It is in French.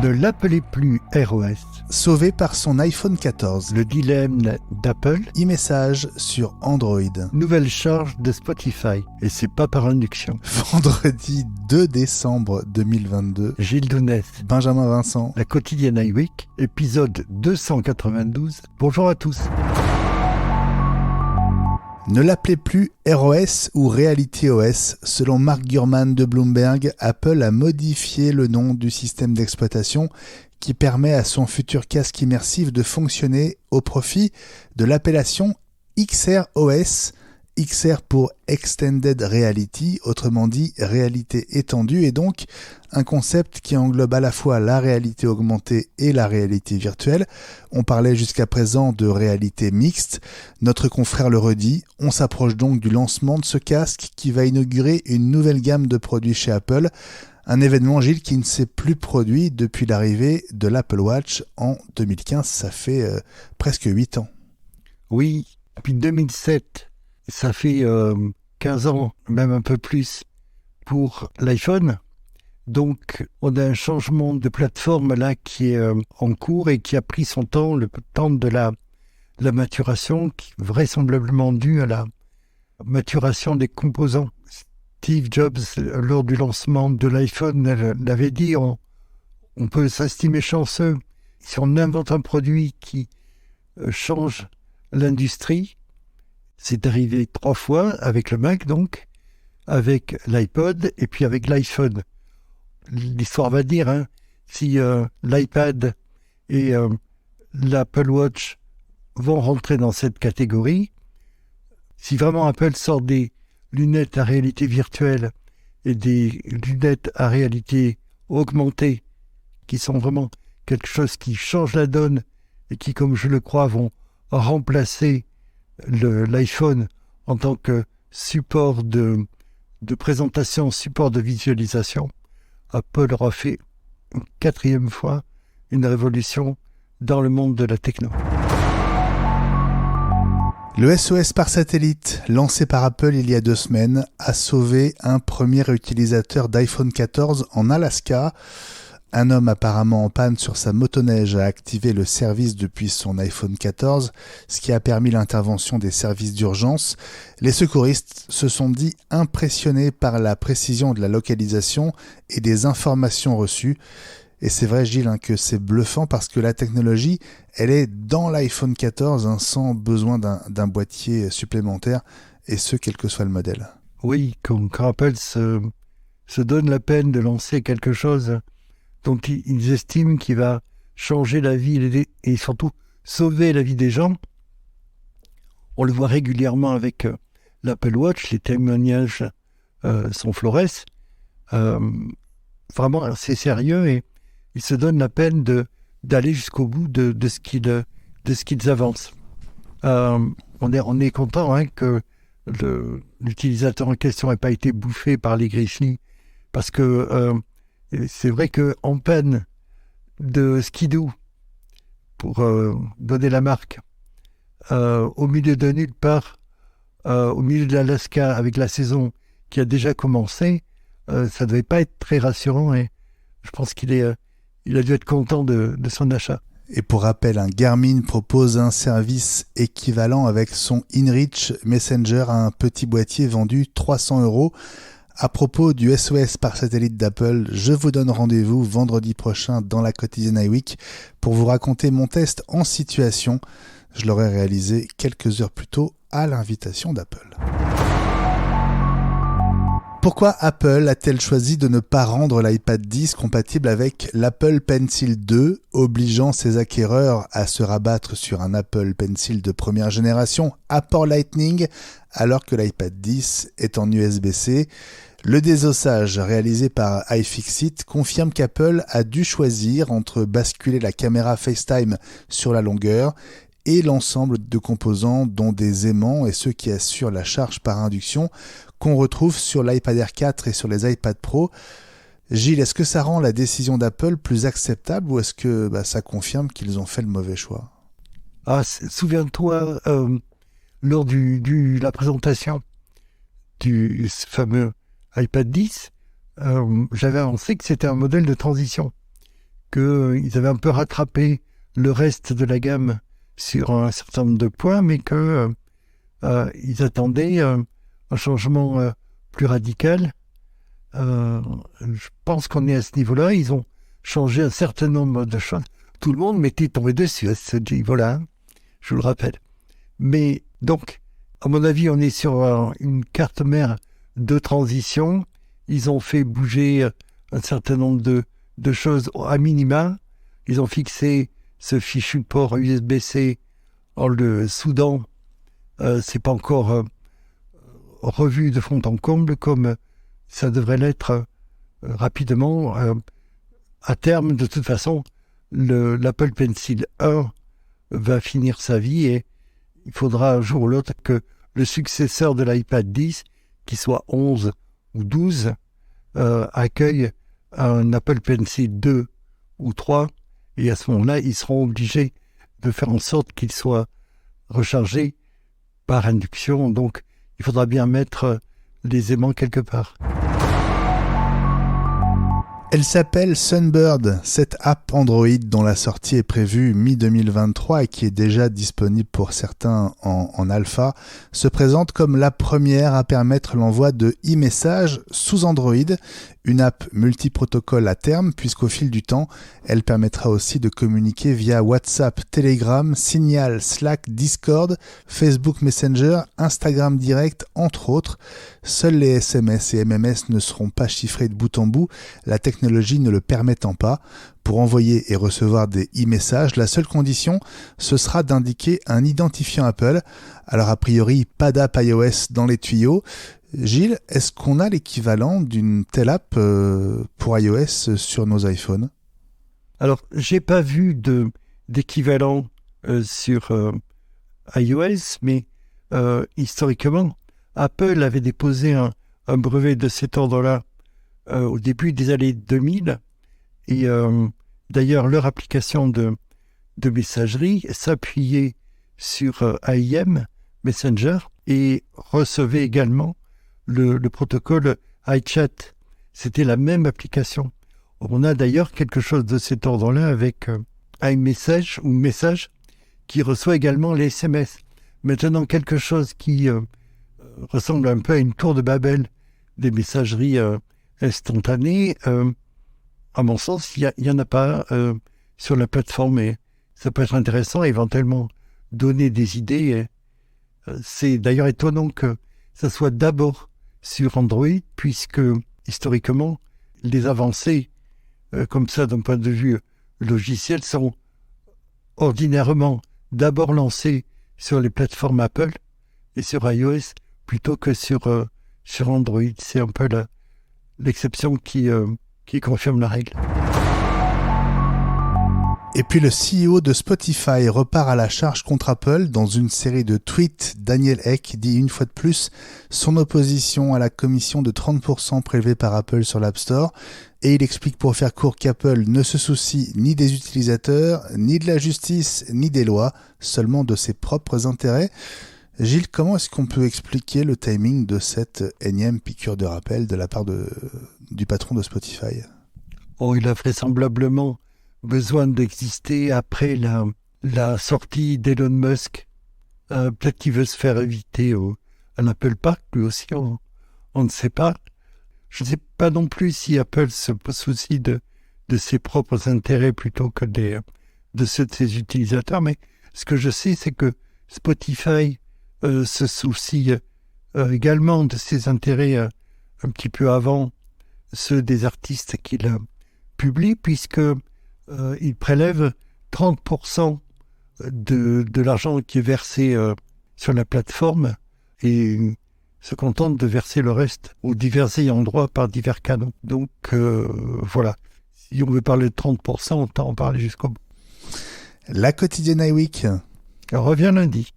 Ne l'appelez plus ROS. Sauvé par son iPhone 14. Le dilemme d'Apple. E-message sur Android. Nouvelle charge de Spotify. Et c'est pas par induction. Vendredi 2 décembre 2022. Gilles Dounès. Benjamin Vincent. La quotidienne iWeek. Épisode 292. Bonjour à tous. Ne l'appelez plus ROS ou Reality OS. Selon Mark Gurman de Bloomberg, Apple a modifié le nom du système d'exploitation qui permet à son futur casque immersif de fonctionner au profit de l'appellation XR-OS. XR pour Extended Reality, autrement dit réalité étendue, et donc un concept qui englobe à la fois la réalité augmentée et la réalité virtuelle. On parlait jusqu'à présent de réalité mixte. Notre confrère le redit, on s'approche donc du lancement de ce casque qui va inaugurer une nouvelle gamme de produits chez Apple. Un événement, Gilles, qui ne s'est plus produit depuis l'arrivée de l'Apple Watch en 2015. Ça fait presque 8 ans. Oui, depuis 2007. Ça fait 15 ans, même un peu plus, pour l'iPhone. Donc, on a un changement de plateforme là qui est en cours et qui a pris son temps, le temps de la maturation, qui est vraisemblablement due à la maturation des composants. Steve Jobs, lors du lancement de l'iPhone, l'avait dit, on peut s'estimer chanceux si on invente un produit qui change l'industrie. C'est arrivé 3 fois avec le Mac, donc, avec l'iPod et puis avec l'iPhone. L'histoire va dire, si l'iPad et l'Apple Watch vont rentrer dans cette catégorie, si vraiment Apple sort des lunettes à réalité virtuelle et des lunettes à réalité augmentée, qui sont vraiment quelque chose qui change la donne et qui, comme je le crois, vont remplacer l'iPhone en tant que support de présentation, support de visualisation, Apple aura fait une 4e fois une révolution dans le monde de la techno. Le SOS par satellite, lancé par Apple il y a 2 semaines, a sauvé un premier utilisateur d'iPhone 14 en Alaska. Un homme apparemment en panne sur sa motoneige a activé le service depuis son iPhone 14, ce qui a permis l'intervention des services d'urgence. Les secouristes se sont dit impressionnés par la précision de la localisation et des informations reçues. Et c'est vrai, Gilles, que c'est bluffant parce que la technologie, elle est dans l'iPhone 14 sans besoin d'un boîtier supplémentaire, et ce, quel que soit le modèle. Oui, quand Apple se donne la peine de lancer quelque chose dont ils estiment qu'il va changer la vie et surtout sauver la vie des gens. On le voit régulièrement avec l'Apple Watch, les témoignages sont florès. Vraiment, c'est sérieux et ils se donnent la peine d'aller jusqu'au bout de ce qu'ils avancent. On est content que l'utilisateur en question n'ait pas été bouffé par les grizzlies, parce que c'est vrai qu'en peine de skidoo, pour donner la marque, au milieu de nulle part, au milieu de l'Alaska, avec la saison qui a déjà commencé, ça ne devait pas être très rassurant et je pense qu'il a dû être content de son achat. Et pour rappel, Garmin propose un service équivalent avec son InReach Messenger à un petit boîtier vendu 300 €. À propos du SOS par satellite d'Apple, je vous donne rendez-vous vendredi prochain dans la quotidienne iWeek pour vous raconter mon test en situation. Je l'aurai réalisé quelques heures plus tôt à l'invitation d'Apple. Pourquoi Apple a-t-elle choisi de ne pas rendre l'iPad 10 compatible avec l'Apple Pencil 2, obligeant ses acquéreurs à se rabattre sur un Apple Pencil de première génération à port Lightning, alors que l'iPad 10 est en USB-C? Le désossage réalisé par iFixit confirme qu'Apple a dû choisir entre basculer la caméra FaceTime sur la longueur et l'ensemble de composants dont des aimants et ceux qui assurent la charge par induction qu'on retrouve sur l'iPad Air 4 et sur les iPad Pro. Gilles, est-ce que ça rend la décision d'Apple plus acceptable ou est-ce que ça confirme qu'ils ont fait le mauvais choix? Souviens-toi, lors de la présentation du fameux iPad 10, j'avais annoncé que c'était un modèle de transition, qu'ils avaient un peu rattrapé le reste de la gamme sur un certain nombre de points, mais qu'ils attendaient un changement plus radical. Je pense qu'on est à ce niveau-là. Ils ont changé un certain nombre de choses. Tout le monde m'était tombé dessus à ce niveau-là, hein, je vous le rappelle. Mais donc, à mon avis, on est sur une carte mère de transition. Ils ont fait bouger un certain nombre de choses à minima. Ils ont fixé ce fichu port USB-C en le soudant. C'est pas encore revu de fond en comble comme ça devrait l'être rapidement. À terme, de toute façon, l'Apple Pencil 1 va finir sa vie et il faudra un jour ou l'autre que le successeur de l'iPad 10, qui soit 11 ou 12, accueille un Apple Pencil 2 ou 3, et à ce moment-là, ils seront obligés de faire en sorte qu'il soit rechargé par induction. Donc, il faudra bien mettre les aimants quelque part. Elle s'appelle Sunbird, cette app Android dont la sortie est prévue mi-2023 et qui est déjà disponible pour certains en alpha, se présente comme la première à permettre l'envoi de e-messages sous Android, une app multiprotocole à terme puisqu'au fil du temps, elle permettra aussi de communiquer via WhatsApp, Telegram, Signal, Slack, Discord, Facebook Messenger, Instagram Direct, entre autres. Seuls les SMS et MMS ne seront pas chiffrés de bout en bout, la technologie ne le permettant pas. Pour envoyer et recevoir des e-messages, la seule condition, ce sera d'indiquer un identifiant Apple. Alors a priori, pas d'app iOS dans les tuyaux. Gilles, est-ce qu'on a l'équivalent d'une telle app pour iOS sur nos iPhones ? Alors, j'ai pas vu d'équivalent sur iOS, mais historiquement, Apple avait déposé un brevet de cet ordre-là au début des années 2000. Et d'ailleurs, leur application de messagerie s'appuyait sur AIM, Messenger, et recevait également le protocole iChat. C'était la même application. On a d'ailleurs quelque chose de cet ordre-là avec iMessage ou Message qui reçoit également les SMS. Maintenant, quelque chose qui ressemble un peu à une tour de Babel des messageries instantanées, à mon sens, il n'y en a pas sur la plateforme et ça peut être intéressant, éventuellement donner des idées. C'est d'ailleurs étonnant que ça soit d'abord sur Android, puisque historiquement, les avancées comme ça d'un point de vue logiciel sont ordinairement d'abord lancées sur les plateformes Apple et sur iOS plutôt que sur Android. C'est un peu l'exception qui confirme la règle. Et puis le CEO de Spotify repart à la charge contre Apple. Dans une série de tweets, Daniel Ek dit une fois de plus son opposition à la commission de 30% prélevée par Apple sur l'App Store. Et il explique pour faire court qu'Apple ne se soucie ni des utilisateurs, ni de la justice, ni des lois, seulement de ses propres intérêts. Gilles, comment est-ce qu'on peut expliquer le timing de cette énième piqûre de rappel de la part du patron de Spotify ? Oh, il a vraisemblablement besoin d'exister après la sortie d'Elon Musk. Peut-être qu'il veut se faire éviter à l'Apple Park, lui aussi, on ne sait pas. Je ne sais pas non plus si Apple se soucie de ses propres intérêts plutôt que de ceux de ses utilisateurs, mais ce que je sais, c'est que Spotify se soucie également de ses intérêts un petit peu avant ceux des artistes qu'il publie, puisque il prélève 30% de l'argent qui est versé sur la plateforme et se contente de verser le reste aux divers ayants droit par divers canaux. Donc voilà, si on veut parler de 30%, autant en parler jusqu'au bout. La quotidienne iWeek. On revient lundi.